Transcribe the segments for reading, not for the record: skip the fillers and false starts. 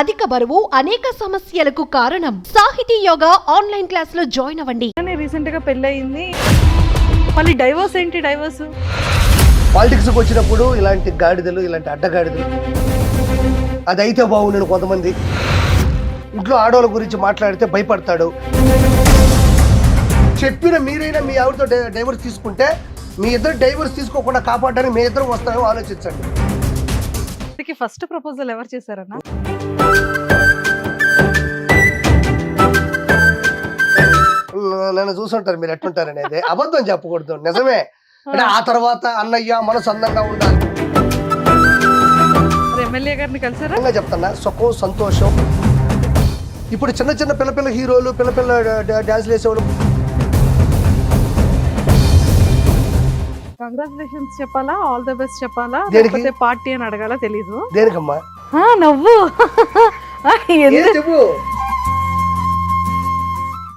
అధిక బరువు అనేక సమస్యలకు కారణం. సాహితీ యోగా ఆన్లైన్ క్లాస్ లో జాయిన్ అవ్వండి. రీసెంట్ గా పెళ్ళయింది, మళ్ళీ డైవర్స్ ఏంటి? డైవర్స్ పాలిటిక్స్ కి వచ్చినప్పుడు ఇలాంటి గాడిదలు, ఇలాంటి అడ్డగాడిదలు అది అయితే బాగుండను. కొంతమంది ఇంట్లో ఆడవాళ్ళ గురించి మాట్లాడితే భయపడతాడు. చెప్పిన మీరైనా మీ ఆవిడతో డైవర్స్ తీసుకుంటే మీ ఇద్దరు డైవర్స్ తీసుకోకుండా కాపాడడానికి మీ ఇద్దరు వస్తారో ఆలోచించండి. ఫస్ట్ ప్రపోజల్ ఎవరు చేశారన్నా? నన్ను చూసుంటారు మీరు ఎట్టుంటారు అనేది. అబద్ధం చెప్పకూడదు, నిజమే. అంటే ఆ తర్వాత అన్నయ్య మనసు అందంగా ఉండాలి. ఎమ్మెల్యే గారిని కలిసారా? చెప్తున్నా, సుఖం సంతోషం. ఇప్పుడు చిన్న చిన్న పిల్ల హీరోలు, పిల్ల డాన్స్లు వేసేవాళ్ళు. కంగ్రాచులేషన్స్ చెప్పాలా, ఆల్ ది బెస్ట్ చెప్పాలా, దేనికి? లేకపోతే పార్టీ అని అడగాల తెలీదు. దేనికమ్మా నవ్వు? చెప్పు.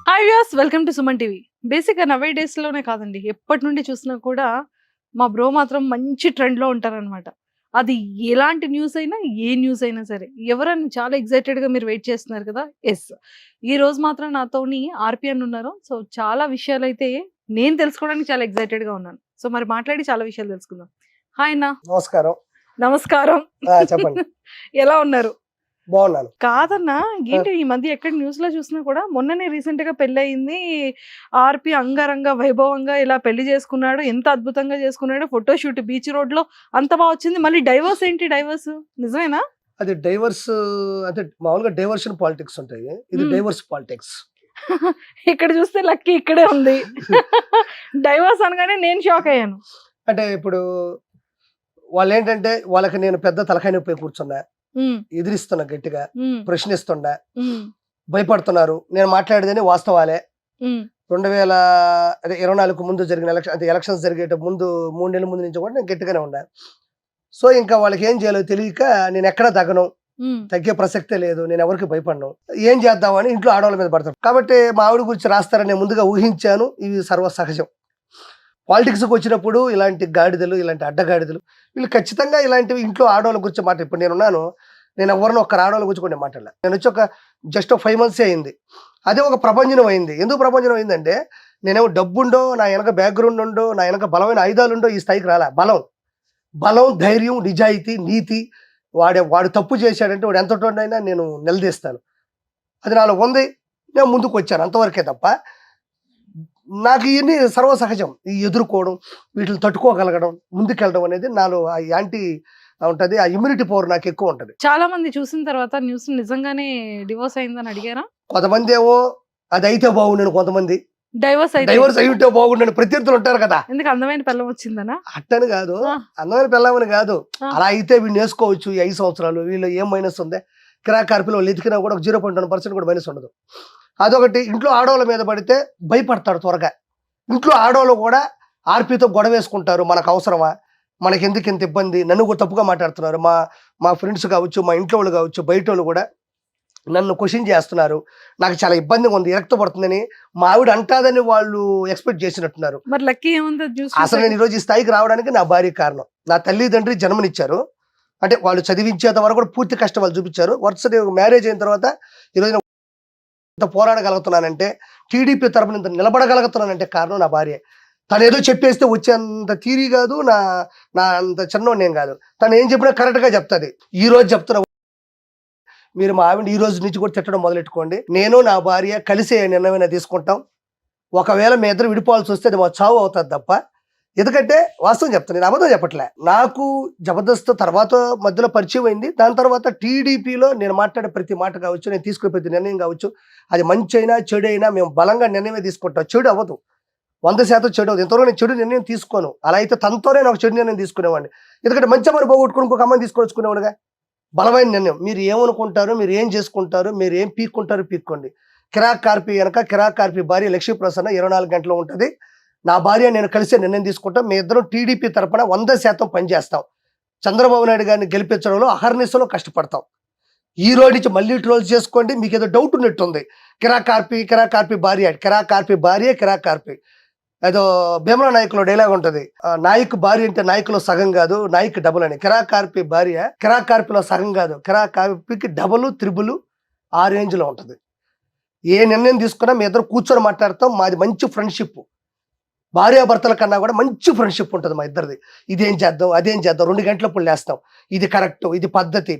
Hi viewers, welcome to Suman TV. బేసిక్గా నవే డేస్ లోనే కాదండి, ఎప్పటి నుండి చూసినా కూడా మా బ్రో మాత్రం మంచి ట్రెండ్ లో ఉంటారనమాట. అది ఎలాంటి న్యూస్ అయినా, ఏ న్యూస్ అయినా సరే, ఎవరన్నా చాలా ఎక్సైటెడ్ గా మీరు వెయిట్ చేస్తున్నారు కదా. ఎస్, ఈ రోజు మాత్రం నాతోని ఆర్పి అని ఉన్నారు. సో చాలా విషయాలు అయితే నేను తెలుసుకోవడానికి చాలా ఎక్సైటెడ్ గా ఉన్నాను. సో మరి మాట్లాడి చాలా విషయాలు తెలుసుకుందాం. హాయ్ అన్న. నమస్కారం. నమస్కారం. చెప్పండి. ఎలా ఉన్నారు? బాగున్నాను. కాదన్నా, ఏంటి ఈ మధ్య ఎక్కడ న్యూస్ లో చూసినా కూడా, మొన్ననే రీసెంట్ గా పెళ్ళయింది, ఆర్పి అంగరంగ వైభవంగా ఇలా పెళ్లి చేసుకున్నాడు, ఎంత అద్భుతంగా చేసుకున్నాడు, ఫోటోషూట్ బీచ్ రోడ్ లో అంత బాగా వచ్చింది. మళ్ళీ డైవర్స్ ఏంటి? డైవర్స్ నిజమేనా? అది డైవర్స్ అంటే మామూలుగా డైవర్షన్ పాలిటిక్స్ ఉంటాయి, ఇది డైవర్స్ పాలిటిక్స్. ఇక్కడ చూస్తే లక్కీ ఇక్కడే ఉంది. డైవర్స్ అనగానే నేను షాక్ అయ్యాను. అంటే ఇప్పుడు వాళ్ళు ఏంటంటే, వాళ్ళకి నేను పెద్ద తలకాయ నొప్పి కూర్చున్నా, ఎదిరిస్తున్నా, గట్టిగా ప్రశ్నిస్తున్నా, భయపడుతున్నారు. నేను మాట్లాడేదని వాస్తవాలే. 2024 ముందు జరిగిన ఎలక్షన్స్ జరిగేట ముందు 3 నెలల ముందు నుంచి కూడా నేను గట్టిగానే ఉన్నా. సో ఇంకా వాళ్ళకి ఏం చేయాలో తెలియక నేను ఎక్కడ తగ్గను, తగ్గే ప్రసక్తే లేదు, నేను ఎవరికి భయపడను. ఏం చేద్దామని ఇంట్లో ఆడవాళ్ళ మీద పడతాను. కాబట్టి మా ఆవిడ గురించి రాస్తారని నేను ముందుగా ఊహించాను. ఇవి సర్వసహజం. పాలిటిక్స్కి వచ్చినప్పుడు ఇలాంటి గాడిదలు, ఇలాంటి అడ్డగాడిదలు వీళ్ళు ఖచ్చితంగా ఇలాంటివి ఇంట్లో ఆడవాళ్ళ గురించి మాట. ఇప్పుడు నేనున్నాను, నేను ఎవరినో ఒక్కరు ఆడవాళ్ళ గురించి కూడా మాట్లాడలే. నేను వచ్చి జస్ట్ 5 months అయింది. అదే ఒక ప్రపంచం అయింది. ఎందుకు ప్రపంచం అయిందంటే, నేనేమో డబ్బుండో, నా వెనక బ్యాక్గ్రౌండ్ ఉండో, నా వెనక బలమైన ఆయుధాలు ఉండో ఈ స్థాయికి రాలే. బలం, ధైర్యం, నిజాయితీ, నీతి. వాడు తప్పు చేశాడంటే వాడు ఎంతటోనైనా నేను నిలదీస్తాను. అది నాలో ఉంది. నేను ముందుకు వచ్చాను, అంతవరకే తప్ప నాకు ఇవన్నీ సర్వసహజం. ఈ ఎదుర్కోవడం, వీటిని తట్టుకోగలగడం, ముందుకెళ్ళడం అనేది నాలో ఆ యాంటీ ఉంటది. ఆ ఇమ్యూనిటీ పవర్ నాకు ఎక్కువ ఉంటది. చాలా మంది చూసిన తర్వాత న్యూస్ నిజంగానే డివోర్స్ అయిందని అడిగారా? కొంతమంది ఏమో అది అయితే బాగుండను, కొంతమంది డైవర్స్ అయి ఉంటే బాగుండను ప్రత్యర్థులు ఉంటారు కదా. ఎందుకు అందమైన పిల్లం వచ్చిందనా? అట్టని కాదు, అందమైన పిల్లమని కాదు. అలా అయితే వీళ్ళు వేసుకోవచ్చు. ఈ 5 సంవత్సరాలు వీళ్ళు ఏం మైనస్ ఉంది? కిరాకార్పిలో వాళ్ళు ఎతికినా కూడా 0.1% కూడా మైనస్ ఉండదు. అదొకటి. ఇంట్లో ఆడవాళ్ళ మీద పడితే భయపడతాడు త్వరగా. ఇంట్లో ఆడవాళ్ళు కూడా ఆర్పీతో గొడవ వేసుకుంటారు. మనకు అవసరమా, మనకి ఎందుకు ఇంత ఇబ్బంది, నన్ను కూడా తప్పుగా మాట్లాడుతున్నారు. మా ఫ్రెండ్స్ కావచ్చు, మా ఇంట్లో వాళ్ళు కావచ్చు, బయట వాళ్ళు కూడా నన్ను క్వశ్చన్ చేస్తున్నారు. నాకు చాలా ఇబ్బందిగా ఉంది, విరక్త పడుతుందని మా ఆవిడ అంటాదని వాళ్ళు ఎక్స్పెక్ట్ చేసినట్టున్నారు. మరి లక్కీ ఏముంది? అసలు నేను ఈరోజు ఈ స్థాయికి రావడానికి నా భార్య కారణం. నా తల్లిదండ్రి జన్మనిచ్చారు. అంటే వాళ్ళు చదివించేంత వరకు కూడా పూర్తి కష్టం వాళ్ళు చూపించారు. వరుస మ్యారేజ్ అయిన తర్వాత ఈరోజు ఇంత పోరాడగలుగుతున్నానంటే, టీడీపీ తరపున ఇంత నిలబడగలుగుతున్నానంటే కారణం నా భార్య. తను ఏదో చెప్పేస్తే వచ్చేంత తీరి కాదు, నా అంత చిన్నోడు నేను కాదు. తను ఏం చెప్పినా కరెక్ట్గా చెప్తుంది. ఈ రోజు చెప్తున్నా, మీరు మా ఆవిడ ఈ రోజు నుంచి కూడా తిట్టడం మొదలెట్టుకోండి. నేను నా భార్య కలిసి నిర్ణయమైనా తీసుకుంటాం. ఒకవేళ మీ ఇద్దరు విడిపోవాల్సి వస్తే అది మా చావు అవుతుంది తప్ప. ఎందుకంటే వాస్తవం చెప్తాను, నేను అబద్ధం చెప్పట్లే. నాకు జబర్దస్త్ తర్వాత మధ్యలో పరిచయం అయింది. దాని తర్వాత టీడీపీలో నేను మాట్లాడే ప్రతి మాట కావచ్చు, నేను తీసుకునే ప్రతి నిర్ణయం కావచ్చు, అది మంచి అయినా చెడు అయినా మేము బలంగా నిర్ణయమే తీసుకుంటాం. చెడు అవ్వదు, 100% చెడు అవ్వదు. ఎంతవరకు నేను చెడు నిర్ణయం తీసుకోను. అలా అయితే తనతోనే నాకు చెడు నిర్ణయం తీసుకునేవాడిని. ఎందుకంటే మంచి అమ్మని పోగొట్టుకుని ఇంకొక అమ్మని తీసుకొచ్చుకునేవాడుగా. బలమైన నిర్ణయం. మీరు ఏమనుకుంటారు, మీరు ఏం చేసుకుంటారు, మీరు ఏం పీక్కుంటారు పీక్కోండి. కిరాక్ కార్పి వెనక కిరాక్ కార్పి భార్య లక్ష్మీ ప్రసన్న 24 గంటలు ఉంటుంది. నా భార్య నేను కలిసే నిర్ణయం తీసుకుంటాం. మీ ఇద్దరం టీడీపీ తరపున 100% పనిచేస్తాం. చంద్రబాబు నాయుడు గారిని గెలిపించడంలో అహర్నిశలో కష్టపడతాం. ఈ రోజు నుంచి మళ్ళీ ట్రోల్ చేసుకోండి. మీకు ఏదో డౌట్ ఉన్నట్టుంది. కిరాక్ కార్పి భార్య, కిరాక్ కార్పి భార్య, కిరాక్ కార్పి. ఏదో భీమలా నాయకులో డైలాగ్ ఉంటది, నాయక్ భార్య అంటే నాయకులో సగం కాదు, నాయక్ డబుల్ అని. కిరాక్ కార్పి భార్య కిరాక్ కార్పిలో సగం కాదు, కిరాక్ కార్పికి డబుల్ త్రిబుల్ ఆ రేంజ్ లో ఉంటది. ఏ నిర్ణయం తీసుకున్నా మీ ఇద్దరు కూర్చొని మాట్లాడతాం. మాది మంచి ఫ్రెండ్షిప్, భార్యాభర్తల కన్నా కూడా మంచి ఫ్రెండ్షిప్ ఉంటుంది మా ఇద్దరిది. ఇదేం చేద్దాం అదేం చేద్దాం 2 గంటలప్పుడు లేస్తాం, ఇది కరెక్ట్ ఇది పద్ధతి.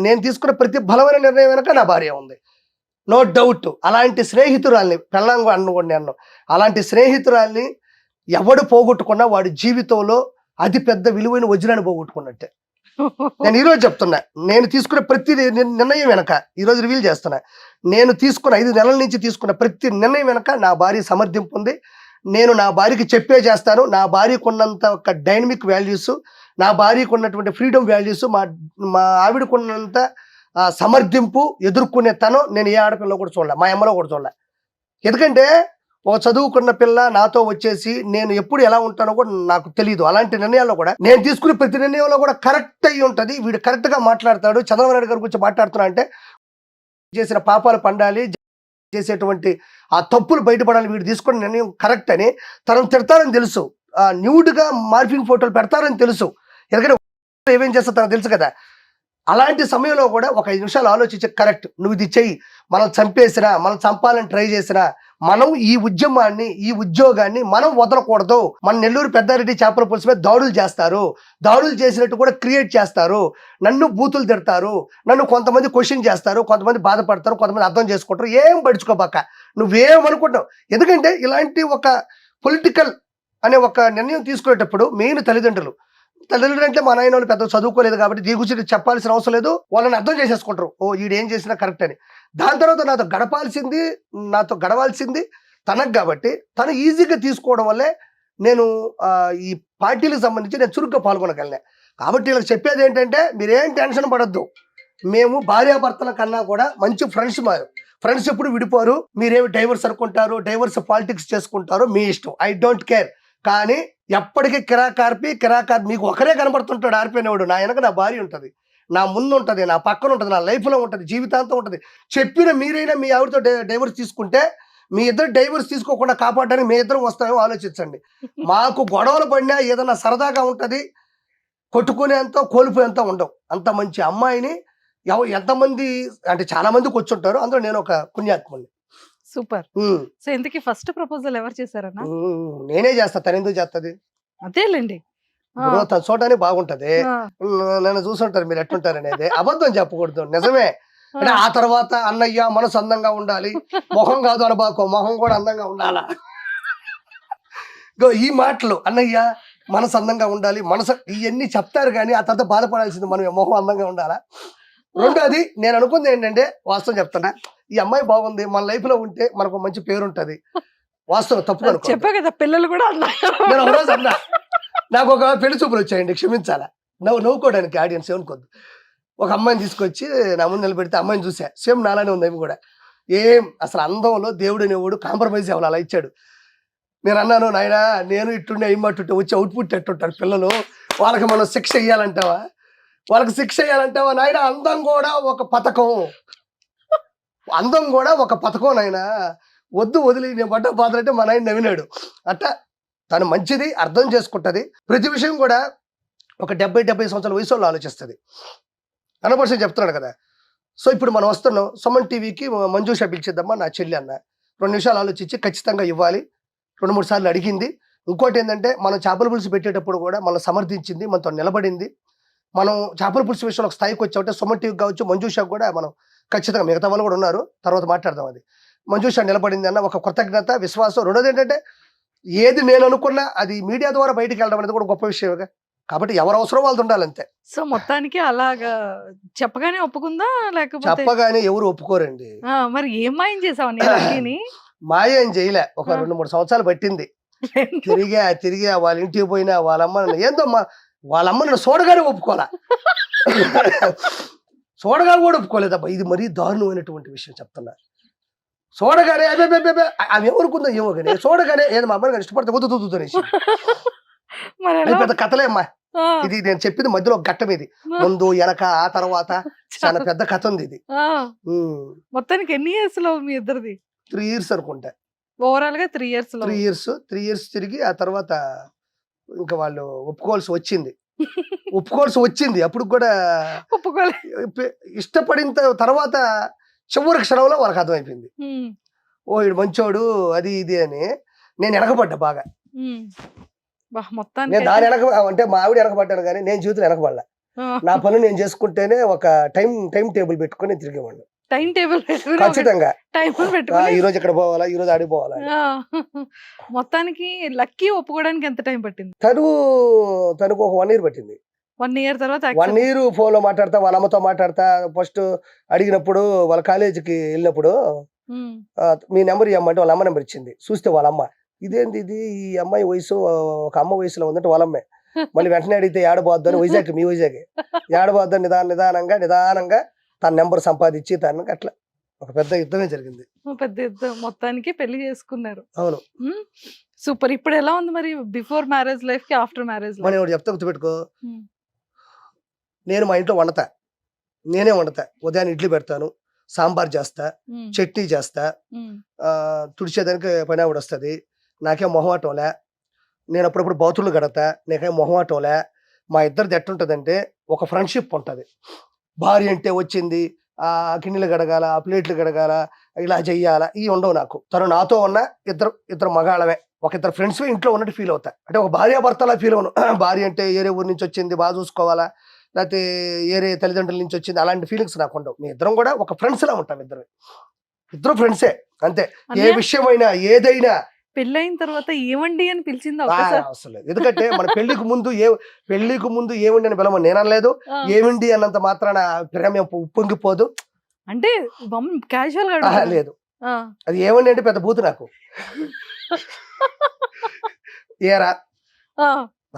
నేను తీసుకున్న ప్రతి బలమైన నిర్ణయం వెనక నా భార్య ఉంది, నో డౌట్. అలాంటి స్నేహితురాల్ని పెళ్ళంగా అనుకోండి నేను, అలాంటి స్నేహితురాల్ని ఎవడు పోగొట్టుకున్నా వాడి జీవితంలో అతి పెద్ద విలువైన వజ్రాన్ని పోగొట్టుకున్నట్టే. నేను ఈరోజు చెప్తున్నా, నేను తీసుకున్న ప్రతి నిర్ణయం వెనక ఈరోజు రివీల్ చేస్తున్నా, నేను తీసుకున్న 5 నెలల నుంచి తీసుకున్న ప్రతి నిర్ణయం వెనక నా భార్య సమర్థింపు ఉంది. నేను నా భార్యకి చెప్పే చేస్తాను. నా భార్యకు ఉన్నంత ఒక డైనమిక్ వాల్యూస్, నా భార్యకు ఉన్నటువంటి ఫ్రీడమ్ వాల్యూస్, మా ఆవిడకున్నంత సమర్థింపు ఎదుర్కొనే తనం నేను ఏ ఆడపిల్లో కూడా చూడలే, మా అమ్మలో కూడా చూడలే. ఎందుకంటే ఒక చదువుకున్న పిల్ల నాతో వచ్చేసి నేను ఎప్పుడు ఎలా ఉంటానో కూడా నాకు తెలియదు. అలాంటి నిర్ణయాల్లో కూడా నేను తీసుకునే ప్రతి నిర్ణయంలో కూడా కరెక్ట్ అయ్యి ఉంటుంది. వీడు కరెక్ట్ గా మాట్లాడతాడు. చంద్రబాబు నాయుడు గారి గురించి మాట్లాడుతున్నా అంటే చేసిన పాపాలు పండాలి, చేసేటువంటి ఆ తప్పులు బయటపడాలి, వీడు తీసుకున్న నిర్ణయం కరెక్ట్ అని. తనను తిడతారని తెలుసు, న్యూడ్ గా మార్ఫింగ్ ఫోటోలు పెడతారని తెలుసు, ఎందుకంటే ఏమేం చేస్తా తనకు తెలుసు కదా. అలాంటి సమయంలో కూడా ఒక 5 నిమిషాలు ఆలోచించి కరెక్ట్ నువ్వు ఇది చెయ్యి, మనం చంపేసినా మనం చంపాలని ట్రై చేసినా మనం ఈ ఉద్యమాన్ని ఈ ఉద్యోగాన్ని మనం వదలకూడదు. మన నెల్లూరు పెద్దారెడ్డి చేపల పులుసు మీద దాడులు చేస్తారు, దాడులు చేసినట్టు కూడా క్రియేట్ చేస్తారు, నన్ను బూతులు తిడతారు, నన్ను కొంతమంది క్వశ్చన్ చేస్తారు, కొంతమంది బాధపడతారు, కొంతమంది అర్థం చేసుకుంటారు. ఏం పడుచుకోబాక, నువ్వేమనుకుంటున్నావు. ఎందుకంటే ఇలాంటి ఒక పొలిటికల్ అనే ఒక నిర్ణయం తీసుకునేటప్పుడు మెయిన్ తల్లిదండ్రులు అంటే మా నాయన వాళ్ళు పెద్ద చదువుకోలేదు కాబట్టి దీని గురించి చెప్పాల్సిన అవసరం లేదు, వాళ్ళని అర్థం చేసేసుకుంటారు. ఓ ఈడేం చేసినా కరెక్ట్ అని. దాని తర్వాత నాతో గడవాల్సింది తనకు కాబట్టి తను ఈజీగా తీసుకోవడం వల్లే నేను ఈ పార్టీలకు సంబంధించి నేను చురుగ్గా పాల్గొనగలిగా. కాబట్టి వీళ్ళకి చెప్పేది ఏంటంటే మీరేం టెన్షన్ పడద్దు, మేము భార్యాభర్తల కన్నా కూడా మంచి ఫ్రెండ్స్ ఎప్పుడు విడిపోరు. మీరేమి డైవర్స్ అనుకుంటారు, డైవర్స్ పాలిటిక్స్ చేసుకుంటారు, మీ ఇష్టం, ఐ డోంట్ కేర్. కానీ ఎప్పటికీ కిరాకార్పి మీకు ఒకరే కనబడుతుంటాడు ఆర్పినేవాడు. నా వెనక నా భార్య ఉంటుంది, నా ముందు ఉంటుంది, నా పక్కన ఉంటుంది, నా లైఫ్లో ఉంటుంది, జీవితాంతం ఉంటుంది. చెప్పిన మీరైనా మీ ఆవిడతో డైవర్స్ తీసుకుంటే మీ ఇద్దరు డైవర్స్ తీసుకోకుండా కాపాడడానికి మీ ఇద్దరు వస్తామో ఆలోచించండి. మాకు గొడవలు పడినా ఏదైనా సరదాగా ఉంటుంది, కొట్టుకునేంత కోల్పోయేంత ఉండవు. అంత మంచి అమ్మాయిని ఎంతమంది అంటే చాలా మందికి వచ్చి ఉంటారు, అందులో నేను ఒక పుణ్యాత్ముని. సూపర్. సో ఇంతకీ ఫస్ట్ ప్రపోజల్ ఎవరు చేశారన్నా? నేనే చేస్తా, తను ఎందుకు చేస్తుంది? అదేలేండి, తను చూడటానికి బాగుంటది, నన్ను చూసుంటారు మీరు ఎట్టుంటారు అనేది. అబద్ధం చెప్పకూడదు, నిజమే. అంటే ఆ తర్వాత అన్నయ్య మనసు అందంగా ఉండాలి, మొహం కాదు అనబాకో, మొహం కూడా అందంగా ఉండాలా. ఈ మాటలు అన్నయ్య మనసు అందంగా ఉండాలి, మనసు ఇవన్నీ చెప్తారు కానీ ఆ తర్వాత బాధపడాల్సింది మనం, మొహం అందంగా ఉండాలా. రెండోది నేను అనుకుంది ఏంటంటే, వాస్తవం చెప్తున్నా, ఈ అమ్మాయి బాగుంది, మన లైఫ్ లో ఉంటే మనకు మంచి పేరు ఉంటది. వాస్తవం తప్పు చెప్పా కదా, పిల్లలు కూడా నేను ఒక రోజు అన్నా, నాకు ఒక పెళ్లి చూపులు వచ్చాయండి, క్షమించాలా, నవ్వుకోవడానికి ఆడియన్స్ ఏమనుకోద్దు. ఒక అమ్మాయిని తీసుకొచ్చి నా ముందు నిలబెడితే అమ్మాయిని చూసా, సేమ్ నాలానే ఉంది అవి కూడా. అసలు అందంలో దేవుడు అనేవాడు కాంప్రమైజ్ అవ్వాలి, అలా ఇచ్చాడు. నేను అన్నాను, నాయన నేను ఇట్టుండే ఇమ్మట్టుంటే వచ్చి అవుట్పుట్ ఎట్టుంటారు పిల్లలు, వాళ్ళకి మనం శిక్ష ఇయ్యాలంటావా నాయన. అందం కూడా ఒక పథకం నాయన, వదిలి నేను పడ్డ బాధ అంటే మా నాయన నవ్వినాడు. అట్ట తను మంచిది, అర్థం చేసుకుంటుంది, ప్రతి విషయం కూడా ఒక 70 సంవత్సరాల వయసు వాళ్ళు ఆలోచిస్తుంది. 100% చెప్తున్నాడు కదా. సో ఇప్పుడు మనం వస్తున్నాం సుమన్ టీవీకి, మంజుష పిలిచిద్దామా నా చెల్లి అన్న. 2 నిమిషాలు ఆలోచించి ఖచ్చితంగా ఇవ్వాలి, 2-3 సార్లు అడిగింది. ఇంకోటి ఏంటంటే, మనం చేపల పులుసు పెట్టేటప్పుడు కూడా మనం సమర్థించింది, మనతో నిలబడింది. మనం చేపల పులుసు విషయంలో ఒక స్థాయికి వచ్చామంటే సుమన్ టీవీకి కావచ్చు, మంజుషకు కూడా మనం ఖచ్చితంగా, మిగతా వాళ్ళు కూడా ఉన్నారు తర్వాత మాట్లాడదాం, అది మంజుష నిలబడింది అన్న ఒక కృతజ్ఞత, విశ్వాసం. రెండోది ఏంటంటే, ఏది నేను అనుకున్నా అది మీడియా ద్వారా బయటికి వెళ్ళడం అనేది కూడా గొప్ప విషయమే. కాబట్టి ఎవరు అవసరం వాళ్ళది ఉండాలంతే. సో మొత్తానికి అలాగా చెప్పగానే ఒప్పుకుందా, లేకపోతే చెప్పగానే ఎవరు ఒప్పుకోరండి. మరి ఏం మాయం చేసావు? మాయ ఏం చేయలే, ఒక 2-3 సంవత్సరాలు పట్టింది. తిరిగా వాళ్ళ ఇంటికి పోయినా వాళ్ళమ్మ ఏందో వాళ్ళమ్మ నన్ను చూడగానే ఒప్పుకోలే, చూడగా కూడా ఒప్పుకోలేదబ్బా. ఇది మరీ దారుణమైనటువంటి విషయం చెప్తున్నా. చూడగానే ఆమె ఏమనుకుందో ఏమో కానీ, చూడగానే ఏదో మా అమ్మాయిని ఇష్టపడితే వద్దు అనేసి. అది పెద్ద కథలే అమ్మా, ఇది నేను చెప్పింది మధ్యలో ఒక ఘట్టం, ఇది ముందు వెనక ఆ తర్వాత చాలా పెద్ద కథ ఉంది ఇది. మొత్తానికి ఎన్ని ఇయర్స్ లో మీ ఇద్దరిది? 3 years అనుకుంటా. ఓవరాల్ గా 3 ఇయర్స్ లో 3 ఇయర్స్ తిరిగి ఆ తర్వాత ఇంకా వాళ్ళు ఒప్పుకోవాల్సి వచ్చింది అప్పుడు కూడా ఒప్పుకోలే. ఇష్టపడిన తర్వాత చివరి క్షణంలో వాళ్ళకి అర్థమైపోయింది ఉమ్, ఓ వీడు మంచోడు అది ఇది అని. నేను వెనకబడ్డా బాగా. ఉమ్. బా, నేను మొత్తానికి దాని అంటే మా ఆవిడ వెనకబడ్డాను కానీ నేను జీవితం వెనకబడలా. నా పనులు నేను చేసుకుంటేనే ఒక టైం టేబుల్ పెట్టుకొని తిరిగేవాడిని టైం టేబుల్ పెట్టుకుని ఖచ్చితంగా. టైం పెట్టుకుని ఈ రోజు ఇక్కడ పోవాలా, ఈ రోజు ఆడికి పోవాలా అని. ఆ, మొత్తానికి లక్కీ ఒప్పుకోవడానికి ఎంత టైం పట్టింది? తనకు ఒక 1 year పట్టింది. 1 year తర్వాత 1 year ఫోన్ లో మాట్లాడతా, వాళ్ళ అమ్మతో మాట్లాడతా. ఫస్ట్ అడిగినప్పుడు వాళ్ళ కాలేజీకి వెళ్ళినప్పుడు మీ నెంబర్ ఇవ్వమంటే వాళ్ళ అమ్మ నెంబర్ ఇచ్చింది. చూస్తే వాళ్ళ అమ్మ ఇదేంది ఇది, ఈ అమ్మాయి వయసు ఒక అమ్మ వయసులో ఉందంటే వాళ్ళమ్మే. మళ్ళీ వెంటనే అడిగితే ఏడబోద్దని మీ వైజాగ్ ఏడబోద్దని నిదానంగా తన నెంబర్ సంపాదించి తనకి అట్లా ఒక పెద్ద యుద్ధమే జరిగింది. పెద్ద యుద్ధం. మొత్తానికి పెళ్లి చేసుకున్నారు. అవును. సూపర్. ఇప్పుడు ఎలా ఉంది మరి బిఫోర్ మ్యారేజ్ లైఫ్ కి ఆఫ్టర్ మ్యారేజ్ మనం లైఫ్? ఒకటి చెప్తా, గుర్తుపెట్టుకో. నేను మా ఇంట్లో నేనే వండతా. ఉదయాన్నే ఇడ్లీ పెడతాను, సాంబార్ చేస్తా, చట్నీ చేస్తా, తుడిచేదానికి పని ఆవిడ వస్తుంది. నాకేం మొహమాటంలే. నేను అప్పుడప్పుడు బాతులు గడతా, నాకేం మొహమాటంలే. మా ఇద్దరిది ఎట్టుంటదంటే ఒక ఫ్రెండ్షిప్ ఉంటుంది. భార్య అంటే వచ్చింది, ఆ గిన్నెలు గడగాల, ఆ ప్లేట్లు గడగాల, ఇలా చెయ్యాలా, ఇవి ఉండవు నాకు. తను నాతో ఉన్న ఇద్దరు మగాళ్ళమే, ఒక ఇద్దరు ఫ్రెండ్స్ ఇంట్లో ఉన్నట్టు ఫీల్ అవుతా. అంటే ఒక భార్యాభర్తలా ఫీల్ అవును. భార్య అంటే ఏరే ఊరి నుంచి వచ్చింది, బాగా చూసుకోవాలా, లేకపోతే ఏరే తల్లిదండ్రుల నుంచి వచ్చింది, అలాంటి ఫీలింగ్స్ నాకు ఉండవు. మీ ఇద్దరం కూడా ఒక ఫ్రెండ్స్ లా ఉంటాం. ఇద్దరు ఫ్రెండ్సే అంతే. ఏ విషయమైనా ఏదైనా. పెళ్ళైన తర్వాత ఏమండి అని పిలిచింది అసలు ఎందుకంటే మన పెళ్లికి ముందు ఏమండి అని పిలవమని నేను అనలేదు. ఏమిండి అన్నంత మాత్రాన ప్రేమ ఉప్పొంగిపోదు అంటే క్యాజువల్ గా లేదు. అది ఏమండి అంటే పెద్ద బూతు నాకు. ఏరా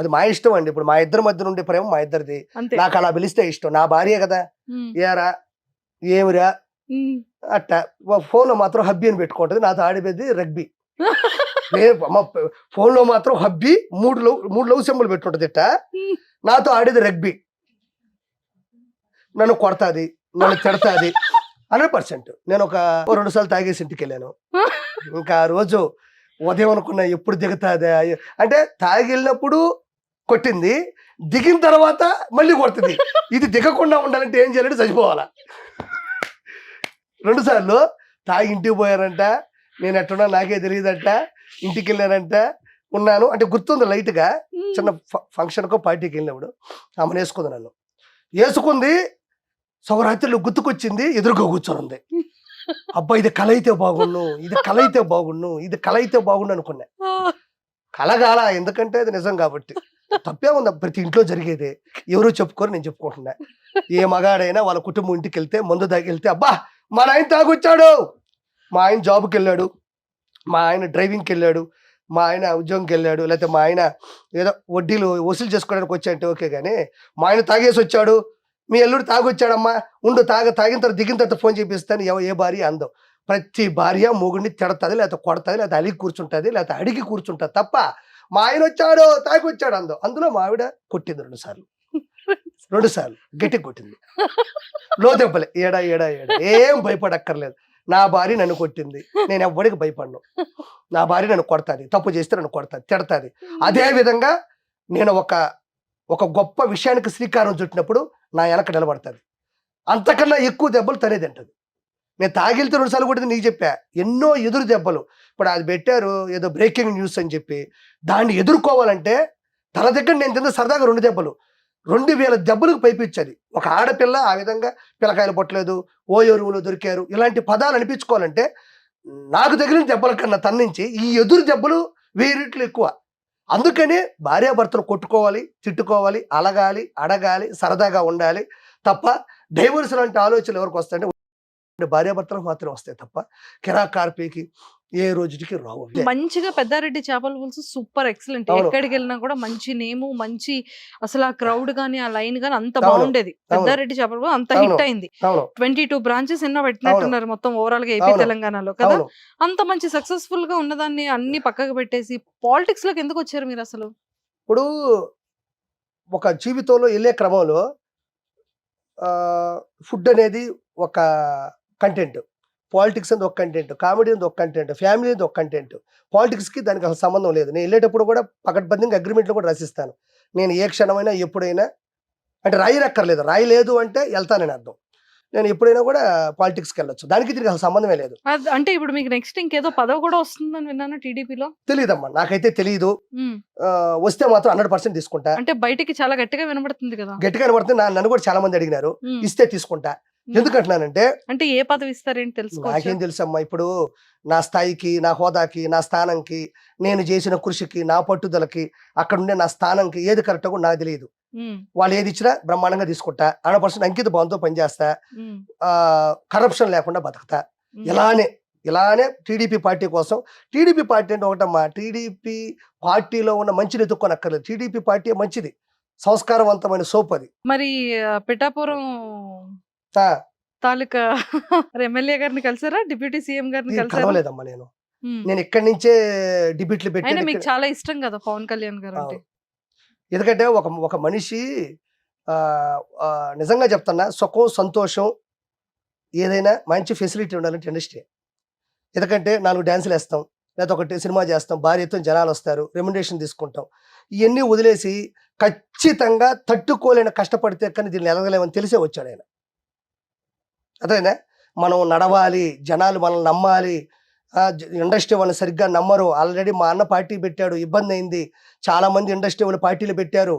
అది మా ఇష్టం అండి. ఇప్పుడు మా ఇద్దరి మధ్య ఉండే ప్రేమ మా ఇద్దరిది. నాకు అలా పిలిస్తే ఇష్టం. నా భార్య కదా. ఏరా, ఏమిరా అట్ట. ఫోన్ లో మాత్రం హబ్బీ అని పెట్టుకుంటది. నాతో ఆడిపోయింది రగ్బీ. ఫోన్ లో మాత్రం హబ్బీ 3 లవ్ సింబల్ పెట్టుంటది. ఇట్ట నాతో ఆడేది రగ్బీ. నన్ను కొడతాది, నన్ను తిడతాది 100%. నేను ఒక 2 సార్లు తాగేసి ఇంటికి వెళ్ళాను. ఇంకా ఆ రోజు ఉదయం అనుకున్నా ఎప్పుడు దిగుతాదే అంటే, తాగి వెళ్ళినప్పుడు కొట్టింది, దిగిన తర్వాత మళ్ళీ కొడుతుంది. ఇది దిగకుండా ఉండాలంటే ఏం చేయాలంటే చచ్చిపోవాలా. 2 సార్లు తాగి ఇంటికి పోయారంట. నేను ఎట్టున్నా నాకే తెలియదంట. ఇంటికి వెళ్ళానంట, ఉన్నాను అంటే గుర్తుంది లైట్ గా. చిన్న ఫంక్షన్కో పార్టీకి వెళ్ళినప్పుడు ఆమెను నన్ను వేసుకుంది. సౌరాత్రిలో గుర్తుకొచ్చింది, ఎదురుగా కూర్చొని. అబ్బా ఇది కళ అయితే బాగుండు అనుకున్నా. కలగాల, ఎందుకంటే అది నిజం కాబట్టి. తప్పే ఉంది, ప్రతి ఇంట్లో జరిగేదే. ఎవరు చెప్పుకోరు, నేను చెప్పుకుంటున్నా. ఏ మగాడైనా వాళ్ళ కుటుంబం ఇంటికి వెళ్తే, మందు దాగి వెళ్తే, అబ్బా మా ఆయన తాగొచ్చాడు, మా ఆయన జాబ్కి వెళ్ళాడు, మా ఆయన డ్రైవింగ్కి వెళ్ళాడు, మా ఆయన ఉద్యోగంకి వెళ్ళాడు, లేకపోతే మా ఆయన ఏదో వడ్డీలు వసూలు చేసుకోవడానికి వచ్చాయంటే ఓకే. కానీ మా ఆయన తాగేసి వచ్చాడు, మీ అల్లుడు తాగొచ్చాడమ్మా, ఉండు తాగిన తర్వాత దిగిన తర్వాత ఫోన్ చేపిస్తాను ఏ భార్య అందం. ప్రతి భార్య మొగుడిని తిడతాది, లేకపోతే కొడతాది, లేకపోతే అలిగి కూర్చుంటుంది, లేకపోతే అడిగి కూర్చుంటుంది తప్ప మా ఆయన వచ్చాడు తాగొచ్చాడు అందం. అందులో మా ఆవిడ కొట్టింది 2 సార్లు గట్టిగా కొట్టింది. లో దెబ్బలే, ఏడా ఏం భయపడక్కర్లేదు. నా భార్య నన్ను కొట్టింది, నేను ఎవ్వడికి భయపడను. నా భార్య నన్ను కొడతాది, తప్పు చేస్తే నన్ను కొడతాది, తిడతాది. అదే విధంగా నేను ఒక గొప్ప విషయానికి శ్రీకారం చుట్టినప్పుడు నా వెనక నిలబడుతుంది. అంతకన్నా ఎక్కువ దెబ్బలు తనే తింటది. నేను తాగిలితే 2 సార్లు కొట్టింది నీకు చెప్పా. ఎన్నో ఎదురు దెబ్బలు. ఇప్పుడు అది పెట్టారు ఏదో బ్రేకింగ్ న్యూస్ అని చెప్పి, దాన్ని ఎదుర్కోవాలంటే తన దగ్గర నేను తిన్న సరదాగా 2 దెబ్బలు 2000 దెబ్బలకు పైపించేది. ఒక ఆడపిల్ల ఆ విధంగా పిల్లకాయలు పొట్టలేదు, ఓ ఎరువులు దొరికారు, ఇలాంటి పదాలు అనిపించుకోవాలంటే నాకు తగిలిన దెబ్బల కన్నా తన్నించి ఈ ఎదురు దెబ్బలు 1000 రెట్లు ఎక్కువ. అందుకని భార్యాభర్తలు కొట్టుకోవాలి, తిట్టుకోవాలి, అలగాలి, అడగాలి, సరదాగా ఉండాలి తప్ప డైవర్స్ లాంటి ఆలోచనలు ఎవరికి వస్తాయంటే భార్యాభర్తలకు మాత్రం వస్తాయి తప్ప కిరాకార్పీకి ఏ రోజుకి రావు. మంచిగా పెద్దారెడ్డి చేపల పులుసు సూపర్ ఎక్సలెంట్. ఎక్కడికి వెళ్ళినా కూడా మంచి నేము, మంచి అసలు ఆ క్రౌడ్ గానీ ఆ లైన్ గానీ అంత బాగుండేది. పెద్దారెడ్డి చేపల పులుసు అంత హిట్ అయింది. 22 బ్రాంచెస్ ఎన్నో పెట్టినట్టున్నారు మొత్తం ఓవరాల్ గా ఏపీ తెలంగాణలో కదా. అంత మంచి సక్సెస్ఫుల్ గా ఉన్నదాన్ని అన్ని పక్కకు పెట్టేసి పాలిటిక్స్ లోకి ఎందుకు వచ్చారు మీరు అసలు? ఇప్పుడు ఒక జీవితంలో వెళ్ళే క్రమంలో ఫుడ్ అనేది ఒక కంటెంట్, పాలిటిక్స్ అనేది ఒక కంటెంట్, కామెడీ అనేది ఒక కంటెంట్, ఫ్యామిలీ అనేది ఒక కంటెంట్. పాలిటిక్స్కి దానికి అసలు సంబంధం లేదు. నేను వెళ్ళేటప్పుడు కూడా పకడ్బందీగా అగ్రిమెంట్లో కూడా రాసిస్తాను. నేను ఏ క్షణమైనా ఎప్పుడైనా అంటే రాయరక్కర్లేదు, రాయలేదు అంటే వెళ్తానని అర్థం. నేను ఎప్పుడైనా కూడా పాలిటిక్స్కి వెళ్ళొచ్చు, దానికి దీనికి అసలు సంబంధమే లేదు. అంటే ఇప్పుడు మీకు నెక్స్ట్ ఇంకేదో పదవి కూడా వస్తుందని విన్నాను టీడీపీలో. తెలియదమ్మా, నాకైతే తెలియదు. వస్తే మాత్రం 100% తీసుకుంటా. అంటే బయటికి చాలా గట్టిగా వినబడుతుంది కదా. గట్టిగా కనబడుతుంది. నన్ను కూడా చాలా మంది అడిగినారు, ఇస్తే తీసుకుంటా. ఎందుకంటున్నానంటే అంటే ఏ పదవి ఇస్తారేంటి తెలుసుకో. నాకేం తెలుసమ్మా, ఇప్పుడు నా స్థాయికి, నా హోదాకి, నా స్థానంకి, నేను చేసిన కృషికి, నా పట్టుదలకి, అక్కడ ఉండే నా స్థానంకి ఏది కరెక్ట్ కూడా నాకు తెలియదు. వాళ్ళు ఏది ఇచ్చినా బ్రహ్మాండంగా తీసుకుంటా. 100% అంకిత భావంతో పనిచేస్తా. కరప్షన్ లేకుండా బతుకుతా. ఇలానే టీడీపీ పార్టీ కోసం. టీడీపీ పార్టీ అంటే ఒకటమ్మా, టీడీపీ పార్టీలో ఉన్న మంచిని ఎత్తుక్కోనక్కర్లేదు. టీడీపీ పార్టీ మంచిది, సంస్కారవంతమైన సోప్ అది. మరి పిఠాపురం తాలూకా ఎమ్మెల్యే గారిని కలిసారా, డిప్యూటీ సీఎం గారిని కలిసారా? కలవలేదమ్మా. నేను ఇక్కడి నుంచే డిబేట్లు ఆయన మీకు పెట్టి. చాలా ఇష్టం కదా పవన్ కళ్యాణ్ గారు అంటే. ఎందుకంటే ఒక మనిషి నిజంగా చెప్తున్నా, సుఖం సంతోషం ఏదైనా మంచి ఫెసిలిటీ ఉండాలంటే ఇండస్ట్రీ. ఎందుకంటే 4 డ్యాన్సులు వేస్తాం, లేదా ఒకటి సినిమా చేస్తాం, భార్యతో జనాలు వస్తారు, రెమ్యునరేషన్ తీసుకుంటాం. ఇవన్నీ వదిలేసి ఖచ్చితంగా తట్టుకోలేని కష్టపడితే కానీ దీన్ని ఎదగలేమని తెలిసే వచ్చాడు ఆయన. అదేనా, మనం నడవాలి, జనాలు మనల్ని నమ్మాలి. ఇండస్ట్రీ వాళ్ళు సరిగ్గా నమ్మరు. ఆల్రెడీ మా అన్న పార్టీ పెట్టాడు, ఇబ్బంది అయింది. చాలామంది ఇండస్ట్రీ వాళ్ళు పార్టీలు పెట్టారు,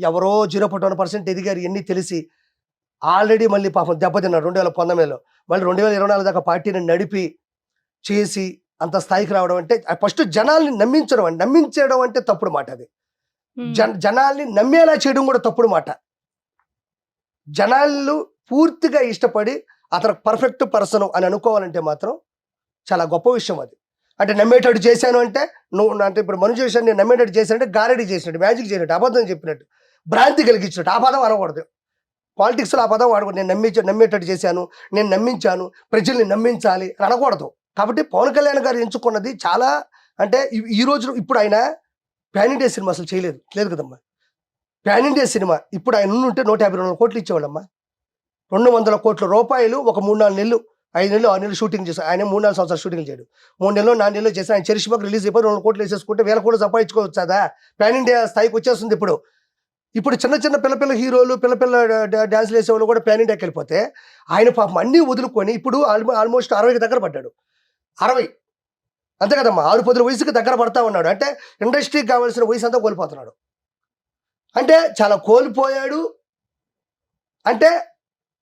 ఎవరో 0.1% ఎదిగారు. ఇవన్నీ తెలిసి ఆల్రెడీ మళ్ళీ పాపం దెబ్బతిన్నాడు 2019లో. మళ్ళీ 2024 దాకా పార్టీని నడిపి చేసి అంత స్థాయికి రావడం అంటే ఫస్ట్ జనాల్ని నమ్మించడం అంటే తప్పుడు మాట. అది జనాల్ని నమ్మేలా చేయడం కూడా తప్పుడు మాట. జనాలు పూర్తిగా ఇష్టపడి అతను పర్ఫెక్ట్ పర్సన్ అని అనుకోవాలంటే మాత్రం చాలా గొప్ప విషయం అది. అంటే నమ్మేటట్టు చేశాను అంటే నువ్వు అంటే ఇప్పుడు మనుషులు నేను నమ్మేటట్టు చేశానంటే గారెడీ చేసినట్టు, మ్యాజిక్ చేసినట్టు, అబద్ధం చెప్పినట్టు, భ్రాంతి కలిగించినట్టు. ఆ పదం అనకూడదు. పాలిటిక్స్లో ఆ పదం వాడకూడదు. నేను నమ్మేటట్టు చేశాను, నేను నమ్మించాను, ప్రజల్ని నమ్మించాలి అని అనకూడదు. కాబట్టి పవన్ కళ్యాణ్ గారు ఎంచుకున్నది చాలా అంటే ఈ రోజు ఇప్పుడు ఆయన పాన్ ఇండియా సినిమా అసలు లేదు కదమ్మా. పాన్ ఇండియా సినిమా ఇప్పుడు ఆయన ఉంటే 152 కోట్లు ఇచ్చేవాళ్ళమ్మా. 200 కోట్ల రూపాయలు ఒక 3-4 నెలలు, 5 నెలలు 6 నెలలు షూటింగ్ చేశారు. ఆయన 3-4 సంవత్సరాలు షూటింగ్ చేయడు. 3 నెలలు 4 నెలలు చేసి ఆయన చరిష్మాకి రిలీజ్ అయిపోయి 200 కోట్లు వేసేసుకుంటే 1000 కోట్లు సంపాదించుకోవచ్చు కదా. పాన్ ఇండియా స్థాయికి వచ్చేస్తుంది. ఇప్పుడు చిన్న పిల్ల హీరోలు, పిల్ల డ్యాన్స్లు వేసేవాళ్ళు కూడా పాన్ ఇండియాకి వెళ్ళిపోతే ఆయన పాపం అన్నీ వదులుకొని ఇప్పుడు ఆల్మోస్ట్ 60కి దగ్గర పడ్డాడు. 60 అంతే కదమ్మా. 6-10 వయసుకి దగ్గర పడతా ఉన్నాడు. అంటే ఇండస్ట్రీకి కావాల్సిన వయసు అంతా కోల్పోతున్నాడు. అంటే చాలా కోల్పోయాడు. అంటే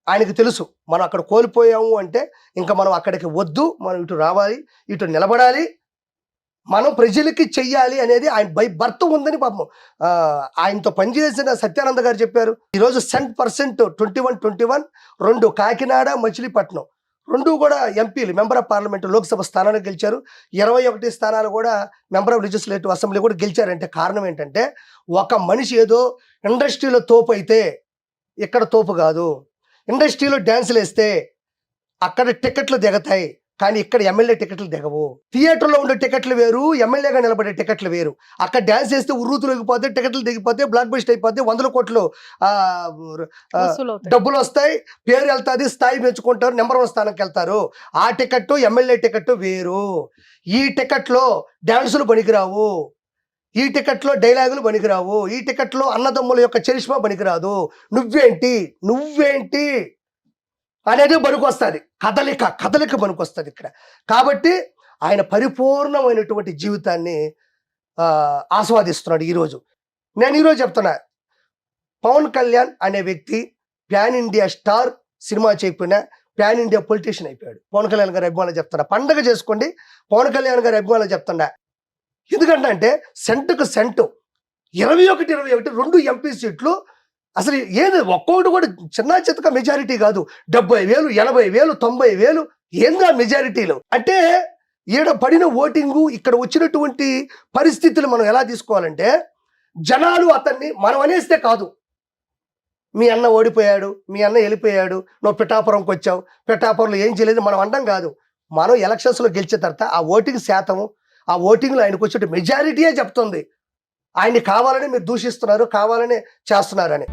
ఆయనకి తెలుసు మనం అక్కడ కోల్పోయాము అంటే ఇంకా మనం అక్కడికి వద్దు, మనం ఇటు రావాలి, ఇటు నిలబడాలి, మనం ప్రజలకి చెయ్యాలి అనేది ఆయన భర్త ఉందని పాపం ఆయనతో పనిచేసిన సత్యానంద గారు చెప్పారు. ఈరోజు 100% 21 2 కాకినాడ, మచిలీపట్నం 2 కూడా ఎంపీలు, మెంబర్ ఆఫ్ పార్లమెంట్, లోక్సభ స్థానాలు గెలిచారు. 21 స్థానాలు కూడా మెంబర్ ఆఫ్ లెజిస్లేటివ్ అసెంబ్లీ కూడా గెలిచారంటే కారణం ఏంటంటే ఒక మనిషి ఏదో ఇండస్ట్రీలో తోపు అయితే ఇక్కడ తోపు కాదు. ఇండస్ట్రీలో డ్యాన్సులు వేస్తే అక్కడ టికెట్లు దిగతాయి, కానీ ఇక్కడ ఎమ్మెల్యే టికెట్లు దిగవు. థియేటర్లో ఉండే టికెట్లు వేరు, ఎమ్మెల్యేగా నిలబడే టికెట్లు వేరు. అక్కడ డ్యాన్స్ వేస్తే ఉర్రూతులు ఎగిపోతే, టికెట్లు దిగిపోతే, బ్లాక్ బస్టర్ అయిపోతే, 100 కోట్లు డబ్బులు వస్తాయి, పేరు వెళ్తుంది, స్థాయి పెంచుకుంటారు, నెంబర్ 1 స్థానానికి వెళ్తారు. ఆ టికెట్ ఎమ్మెల్యే టికెట్ వేరు. ఈ టికెట్లో డ్యాన్సులు పనికిరావు, ఈ టికెట్లో డైలాగులు పనికిరావు, ఈ టికెట్లో అన్నదమ్ముల యొక్క చరిష్మా పనికిరాదు. నువ్వేంటి అనేది పనికొస్తుంది. కదలిక పనికొస్తుంది ఇక్కడ. కాబట్టి ఆయన పరిపూర్ణమైనటువంటి జీవితాన్ని ఆస్వాదిస్తున్నాడు ఈరోజు. నేను ఈరోజు చెప్తున్నా, పవన్ కళ్యాణ్ అనే వ్యక్తి ప్యాన్ ఇండియా స్టార్, సినిమా చేయకపోయినా ప్యాన్ ఇండియా పొలిటీషియన్ అయిపోయాడు. పవన్ కళ్యాణ్ గారి అభిమానులు చెప్తున్నా, పండగ చేసుకోండి పవన్ కళ్యాణ్ గారి అభిమానులు చెప్తున్నా. ఎందుకంటే సెంటుకు సెంటు 21 2 ఎంపీ సీట్లు అసలు ఏది ఒక్కొక్కటి కూడా చిన్న చితక మెజారిటీ కాదు. 70,000, 80,000, 90,000 ఏందా మెజారిటీలు అంటే. ఈడ పడిన ఓటింగు, ఇక్కడ వచ్చినటువంటి పరిస్థితులు మనం ఎలా తీసుకోవాలంటే, జనాలు అతన్ని మనం అనేస్తే కాదు, మీ అన్న ఓడిపోయాడు, మీ అన్న వెళ్ళిపోయాడు, నువ్వు పిఠాపురంకి వచ్చావు, పిఠాపురంలో ఏం చేయలేదు మనం అనడం కాదు. మనం ఎలక్షన్స్లో గెలిచిన తర్వాత ఆ ఓటింగ్ శాతము, ఆ ఓటింగ్లో ఆయనకు వచ్చే మెజారిటీయే చెప్తుంది ఆయన్ని కావాలని మీరు దూషిస్తున్నారు, కావాలని చేస్తున్నారని.